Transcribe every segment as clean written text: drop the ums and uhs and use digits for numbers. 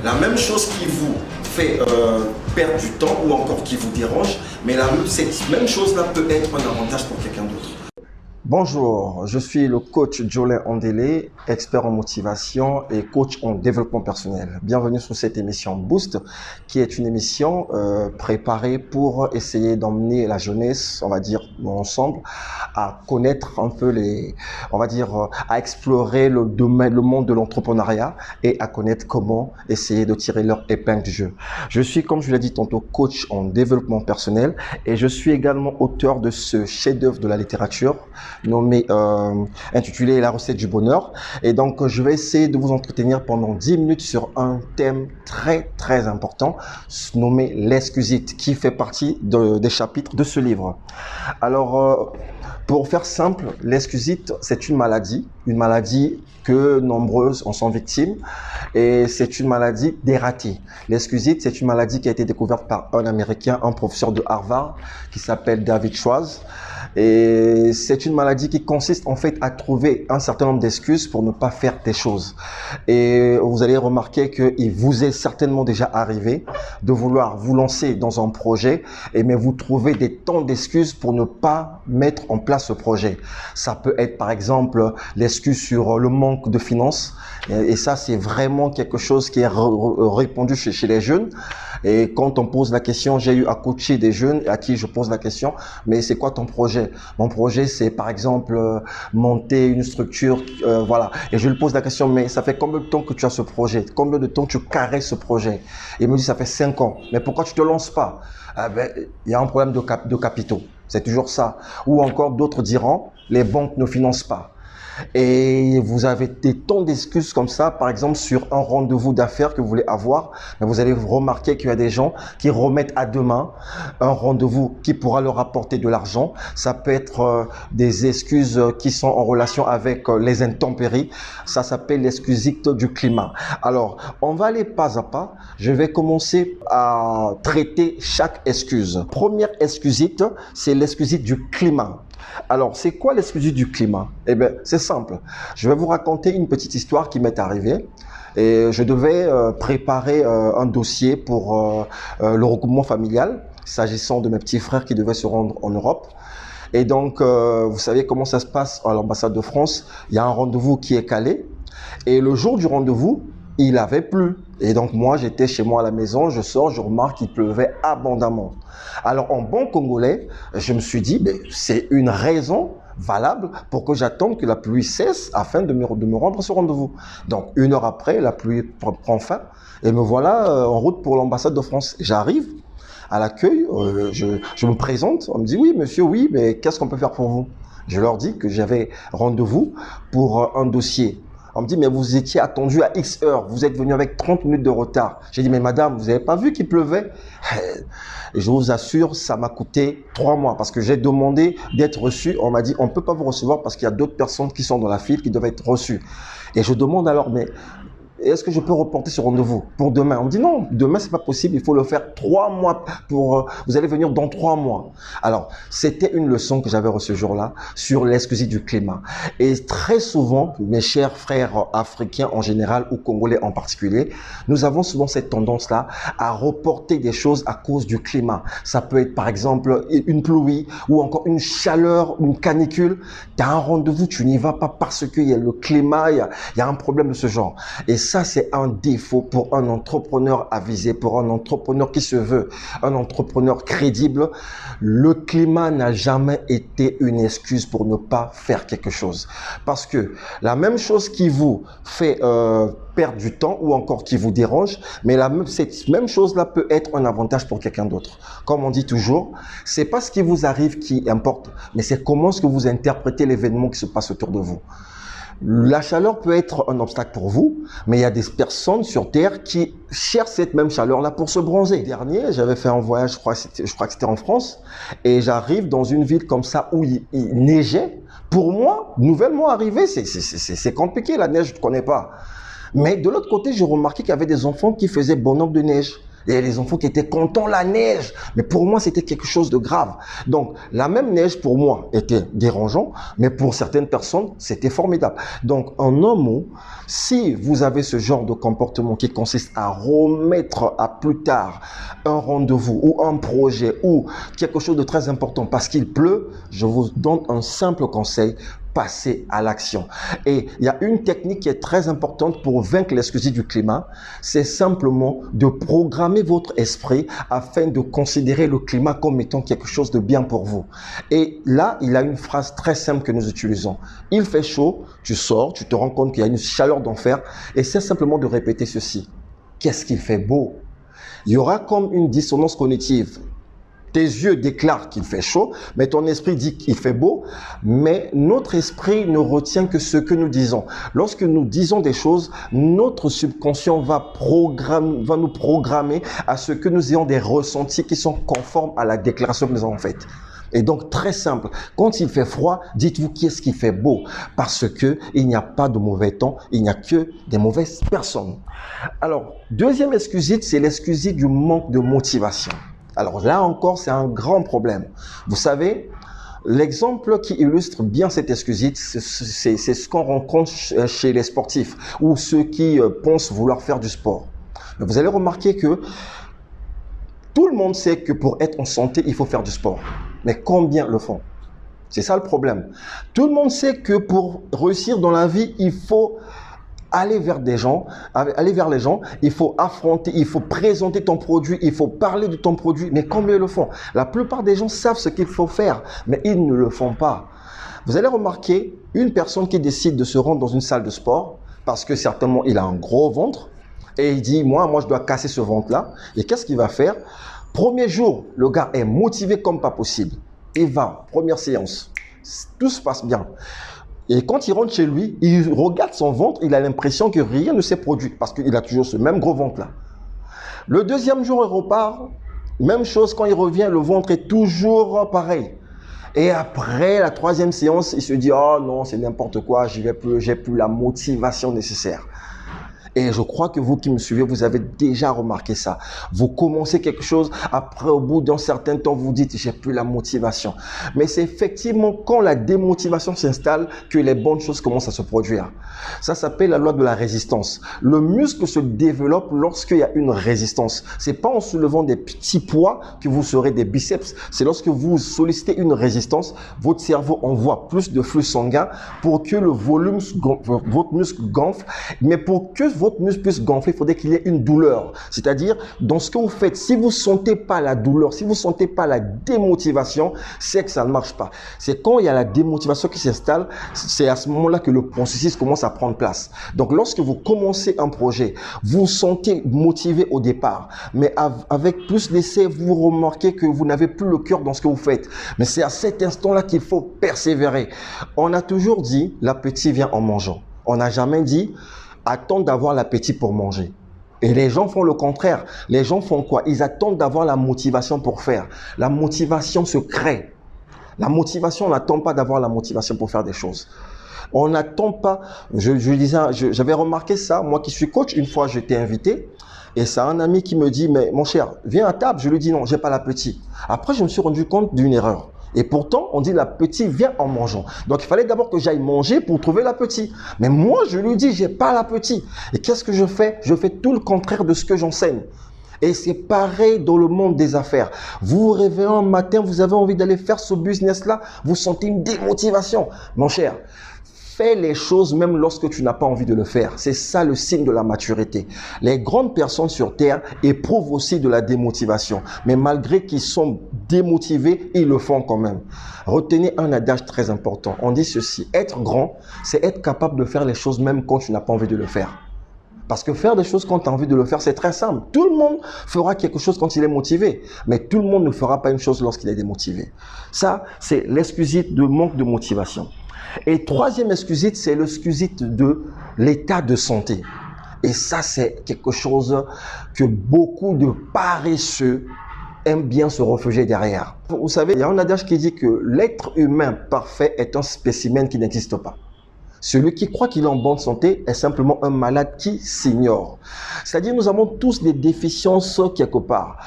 La même chose qui vous fait perdre du temps ou encore qui vous dérange, mais cette même chose-là peut être un avantage pour quelqu'un d'autre. Bonjour, je suis le coach Jolin Andélé, expert en motivation et coach en développement personnel. Bienvenue sur cette émission Boost, qui est une émission préparée pour essayer d'emmener la jeunesse, on va dire ensemble, à connaître un peu à explorer le domaine, le monde de l'entrepreneuriat et à connaître comment essayer de tirer leur épingle du jeu. Je suis, comme je l'ai dit tantôt, coach en développement personnel et je suis également auteur de ce chef-d'œuvre de la littérature intitulé La recette du bonheur. Et donc, je vais essayer de vous entretenir pendant 10 minutes sur un thème très important, nommé l'excusite, qui fait partie des chapitres de ce livre. Alors, pour faire simple, l'excusite, c'est une maladie que nombreuses en sont victimes et c'est une maladie dératée. L'excusite, c'est une maladie qui a été découverte par un Américain, un professeur de Harvard qui s'appelle David Schwartz. Et c'est une maladie qui consiste en fait à trouver un certain nombre d'excuses pour ne pas faire des choses. Et vous allez remarquer qu'il vous est certainement déjà arrivé de vouloir vous lancer dans un projet, mais vous trouvez des tonnes d'excuses pour ne pas mettre en place ce projet. Ça peut être par exemple l'excuse sur le manque de finances. Et ça, c'est vraiment quelque chose qui est répandu chez les jeunes. Et quand on pose la question, j'ai eu à coacher des jeunes à qui je pose la question, mais c'est quoi ton projet? Mon projet, c'est par exemple monter une structure, voilà. Et je lui pose la question, mais ça fait combien de temps que tu as ce projet? Combien de temps tu caresses ce projet? Et il me dit, ça fait 5 ans. Mais pourquoi tu te lances pas? Il y a un problème de capitaux. C'est toujours ça. Ou encore d'autres diront, les banques ne financent pas. Et vous avez des tonnes d'excuses comme ça, par exemple sur un rendez-vous d'affaires que vous voulez avoir, mais vous allez remarquer qu'il y a des gens qui remettent à demain un rendez-vous qui pourra leur apporter de l'argent. Ça peut être des excuses qui sont en relation avec les intempéries. Ça s'appelle l'excusite du climat. Alors, on va aller pas à pas. Je vais commencer à traiter chaque excuse. Première excusite, c'est l'excusite du climat. Alors, c'est quoi l'excusite du climat? Eh bien, c'est simple. Je vais vous raconter une petite histoire qui m'est arrivée. Et je devais préparer un dossier pour le regroupement familial, s'agissant de mes petits frères qui devaient se rendre en Europe. Et donc, vous savez comment ça se passe à l'ambassade de France. Il y a un rendez-vous qui est calé. Et le jour du rendez-vous, il avait plu. Et donc, moi, j'étais chez moi à la maison, je sors, je remarque qu'il pleuvait abondamment. Alors, en bon congolais, je me suis dit, c'est une raison valable pour que j'attende que la pluie cesse afin de me rendre à ce rendez-vous. Donc, 1 heure après, la pluie prend fin et me voilà en route pour l'ambassade de France. J'arrive à l'accueil, je me présente, on me dit, oui, monsieur, oui, mais qu'est-ce qu'on peut faire pour vous? Je leur dis que j'avais rendez-vous pour un dossier. On me dit, mais vous étiez attendu à X heures, vous êtes venu avec 30 minutes de retard. J'ai dit, mais madame, vous n'avez pas vu qu'il pleuvait? Et je vous assure, ça m'a coûté 3 mois parce que j'ai demandé d'être reçu. On m'a dit, on ne peut pas vous recevoir parce qu'il y a d'autres personnes qui sont dans la file qui doivent être reçues. Et je demande alors, mais est-ce que je peux reporter ce rendez-vous pour demain? On me dit non, demain c'est pas possible, il faut le faire 3 mois vous allez venir dans 3 mois. Alors, c'était une leçon que j'avais reçue ce jour-là sur l'excusite du climat. Et très souvent, mes chers frères africains en général ou congolais en particulier, nous avons souvent cette tendance-là à reporter des choses à cause du climat. Ça peut être par exemple une pluie ou encore une chaleur, une canicule. Tu as un rendez-vous, tu n'y vas pas parce qu'il y a le climat, il y a un problème de ce genre. Et ça, c'est un défaut pour un entrepreneur avisé, pour un entrepreneur qui se veut, un entrepreneur crédible. Le climat n'a jamais été une excuse pour ne pas faire quelque chose. Parce que la même chose qui vous fait perdre du temps ou encore qui vous dérange, mais cette même chose-là peut être un avantage pour quelqu'un d'autre. Comme on dit toujours, c'est pas ce qui vous arrive qui importe, mais c'est comment est-ce que vous interprétez l'événement qui se passe autour de vous. La chaleur peut être un obstacle pour vous, mais il y a des personnes sur Terre qui cherchent cette même chaleur-là pour se bronzer. Dernier, j'avais fait un voyage, je crois que c'était en France, et j'arrive dans une ville comme ça où il neigeait. Pour moi, nouvellement arrivé, c'est compliqué, la neige, je ne connais pas. Mais de l'autre côté, j'ai remarqué qu'il y avait des enfants qui faisaient bonhomme de neige. Il y a les enfants qui étaient contents, la neige. Mais pour moi, c'était quelque chose de grave. Donc, la même neige, pour moi, était dérangeant, mais pour certaines personnes, c'était formidable. Donc, en un mot, si vous avez ce genre de comportement qui consiste à remettre à plus tard un rendez-vous ou un projet ou quelque chose de très important parce qu'il pleut, je vous donne un simple conseil. Passer à l'action. Et il y a une technique qui est très importante pour vaincre l'excuse du climat, c'est simplement de programmer votre esprit afin de considérer le climat comme étant quelque chose de bien pour vous. Et là, il y a une phrase très simple que nous utilisons. Il fait chaud, tu sors, tu te rends compte qu'il y a une chaleur d'enfer et c'est simplement de répéter ceci. Qu'est-ce qu'il fait beau? Il y aura comme une dissonance cognitive. Tes yeux déclarent qu'il fait chaud, mais ton esprit dit qu'il fait beau, mais notre esprit ne retient que ce que nous disons. Lorsque nous disons des choses, notre subconscient va nous programmer à ce que nous ayons des ressentis qui sont conformes à la déclaration que nous avons faite. Et donc, très simple, quand il fait froid, dites-vous qu'est-ce qui fait beau, parce que il n'y a pas de mauvais temps, il n'y a que des mauvaises personnes. Alors, deuxième excusite, c'est l'excusite du manque de motivation. Alors là encore, c'est un grand problème. Vous savez, l'exemple qui illustre bien cette excusite, c'est ce qu'on rencontre chez les sportifs ou ceux qui pensent vouloir faire du sport. Mais vous allez remarquer que tout le monde sait que pour être en santé, il faut faire du sport. Mais combien le font? C'est ça le problème. Tout le monde sait que pour réussir dans la vie, il faut aller vers les gens, il faut affronter, il faut présenter ton produit, il faut parler de ton produit, mais combien le font? La plupart des gens savent ce qu'il faut faire, mais ils ne le font pas. Vous allez remarquer une personne qui décide de se rendre dans une salle de sport parce que certainement il a un gros ventre et il dit moi je dois casser ce ventre-là. Et qu'est-ce qu'il va faire? Premier jour, le gars est motivé comme pas possible. Il va, première séance, tout se passe bien. Et quand il rentre chez lui, il regarde son ventre, il a l'impression que rien ne s'est produit parce qu'il a toujours ce même gros ventre-là. Le deuxième jour, il repart. Même chose, quand il revient, le ventre est toujours pareil. Et après la troisième séance, il se dit « Oh non, c'est n'importe quoi, j'y vais plus, j'ai plus la motivation nécessaire. » Et je crois que vous qui me suivez, vous avez déjà remarqué ça. Vous commencez quelque chose, après au bout d'un certain temps, vous dites « j'ai plus la motivation ». Mais c'est effectivement quand la démotivation s'installe que les bonnes choses commencent à se produire. Ça s'appelle la loi de la résistance. Le muscle se développe lorsqu'il y a une résistance. C'est pas en soulevant des petits poids que vous serez des biceps. C'est lorsque vous sollicitez une résistance, votre cerveau envoie plus de flux sanguin pour que le volume, votre muscle gonfle. Mais pour que votre muscle puisse gonfler, il faudrait qu'il y ait une douleur. C'est-à-dire, dans ce que vous faites, si vous ne sentez pas la douleur, si vous ne sentez pas la démotivation, c'est que ça ne marche pas. C'est quand il y a la démotivation qui s'installe, c'est à ce moment-là que le processus commence à prendre place. Donc, lorsque vous commencez un projet, vous vous sentez motivé au départ, mais avec plus d'essais, vous remarquez que vous n'avez plus le cœur dans ce que vous faites. Mais c'est à cet instant-là qu'il faut persévérer. On a toujours dit, l'appétit vient en mangeant. On n'a jamais dit, attends d'avoir l'appétit pour manger. Et les gens font le contraire. Les gens font quoi? Ils attendent d'avoir la motivation pour faire. La motivation se crée. La motivation, on n'attend pas d'avoir la motivation pour faire des choses. On n'attend pas. J'avais remarqué ça. Moi qui suis coach, une fois j'étais invité et c'est un ami qui me dit, mais mon cher, viens à table. Je lui dis non, j'ai pas l'appétit. Après, je me suis rendu compte d'une erreur. Et pourtant, on dit l'appétit vient en mangeant. Donc, il fallait d'abord que j'aille manger pour trouver l'appétit. Mais moi, je lui dis, j'ai pas l'appétit. Et qu'est-ce que je fais? Je fais tout le contraire de ce que j'enseigne. Et c'est pareil dans le monde des affaires. Vous vous réveillez un matin, vous avez envie d'aller faire ce business-là, vous sentez une démotivation. Mon cher, fais les choses même lorsque tu n'as pas envie de le faire. C'est ça le signe de la maturité. Les grandes personnes sur Terre éprouvent aussi de la démotivation. Mais malgré qu'ils sont démotivés, ils le font quand même. Retenez un adage très important. On dit ceci, être grand, c'est être capable de faire les choses même quand tu n'as pas envie de le faire. Parce que faire des choses quand tu as envie de le faire, c'est très simple. Tout le monde fera quelque chose quand il est motivé. Mais tout le monde ne fera pas une chose lorsqu'il est démotivé. Ça, c'est l'excusite de manque de motivation. Et troisième excusite, c'est l'excusite de l'état de santé. Et ça, c'est quelque chose que beaucoup de paresseux aiment bien se réfugier derrière. Vous savez, il y a un adage qui dit que l'être humain parfait est un spécimen qui n'existe pas. Celui qui croit qu'il est en bonne santé est simplement un malade qui s'ignore. C'est-à-dire, nous avons tous des déficiences quelque part.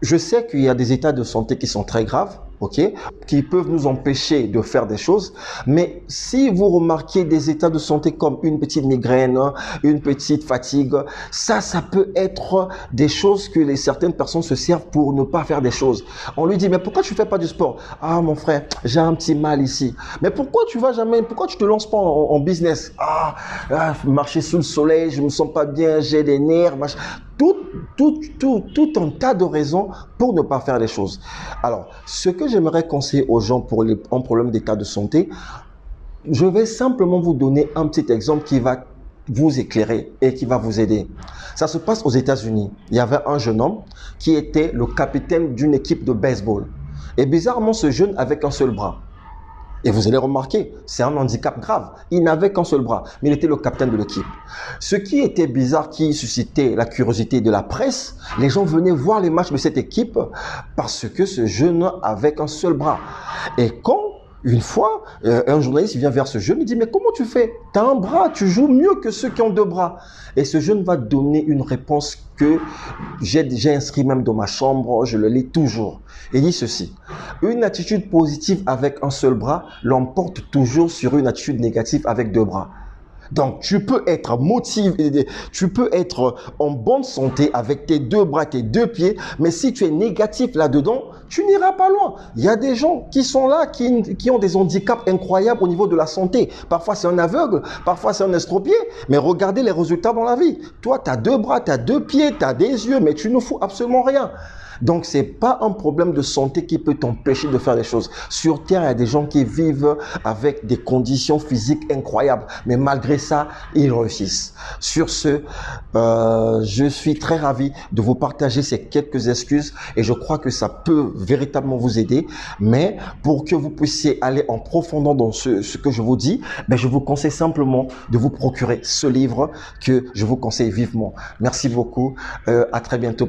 Je sais qu'il y a des états de santé qui sont très graves, ok, qui peuvent nous empêcher de faire des choses. Mais si vous remarquez des états de santé comme une petite migraine, une petite fatigue, ça peut être des choses que certaines personnes se servent pour ne pas faire des choses. On lui dit, mais pourquoi tu fais pas du sport? Ah, mon frère, j'ai un petit mal ici. Mais pourquoi tu te lances pas en business? Marcher sous le soleil, je me sens pas bien, j'ai des nerfs, machin. Tout un tas de raisons pour ne pas faire les choses. Alors, ce que j'aimerais conseiller aux gens pour un problème d'état de santé, je vais simplement vous donner un petit exemple qui va vous éclairer et qui va vous aider. Ça se passe aux États-Unis. Il y avait un jeune homme qui était le capitaine d'une équipe de baseball. Et bizarrement, ce jeune avait qu'un seul bras. Et vous allez remarquer, c'est un handicap grave. Il n'avait qu'un seul bras, mais il était le capitaine de l'équipe. Ce qui était bizarre, qui suscitait la curiosité de la presse, les gens venaient voir les matchs de cette équipe parce que ce jeune avait qu'un seul bras. Et quand, une fois, un journaliste vient vers ce jeune, il dit « Mais comment tu fais? Tu as un bras, tu joues mieux que ceux qui ont deux bras. » Et ce jeune va donner une réponse que j'ai inscrit même dans ma chambre, je le lis toujours. Il dit ceci: une attitude positive avec un seul bras l'emporte toujours sur une attitude négative avec deux bras. Donc, tu peux être motivé, tu peux être en bonne santé avec tes deux bras, tes deux pieds, mais si tu es négatif là-dedans, tu n'iras pas loin. Il y a des gens qui sont là, qui ont des handicaps incroyables au niveau de la santé. Parfois, c'est un aveugle, parfois, c'est un estropié, mais regardez les résultats dans la vie. Toi, tu as deux bras, tu as deux pieds, tu as des yeux, mais tu ne fous absolument rien. Donc, ce n'est pas un problème de santé qui peut t'empêcher de faire des choses. Sur Terre, il y a des gens qui vivent avec des conditions physiques incroyables. Mais malgré ça, ils réussissent. Sur ce, je suis très ravi de vous partager ces quelques excuses et je crois que ça peut véritablement vous aider. Mais pour que vous puissiez aller en profondeur dans ce que je vous dis, je vous conseille simplement de vous procurer ce livre que je vous conseille vivement. Merci beaucoup. À très bientôt.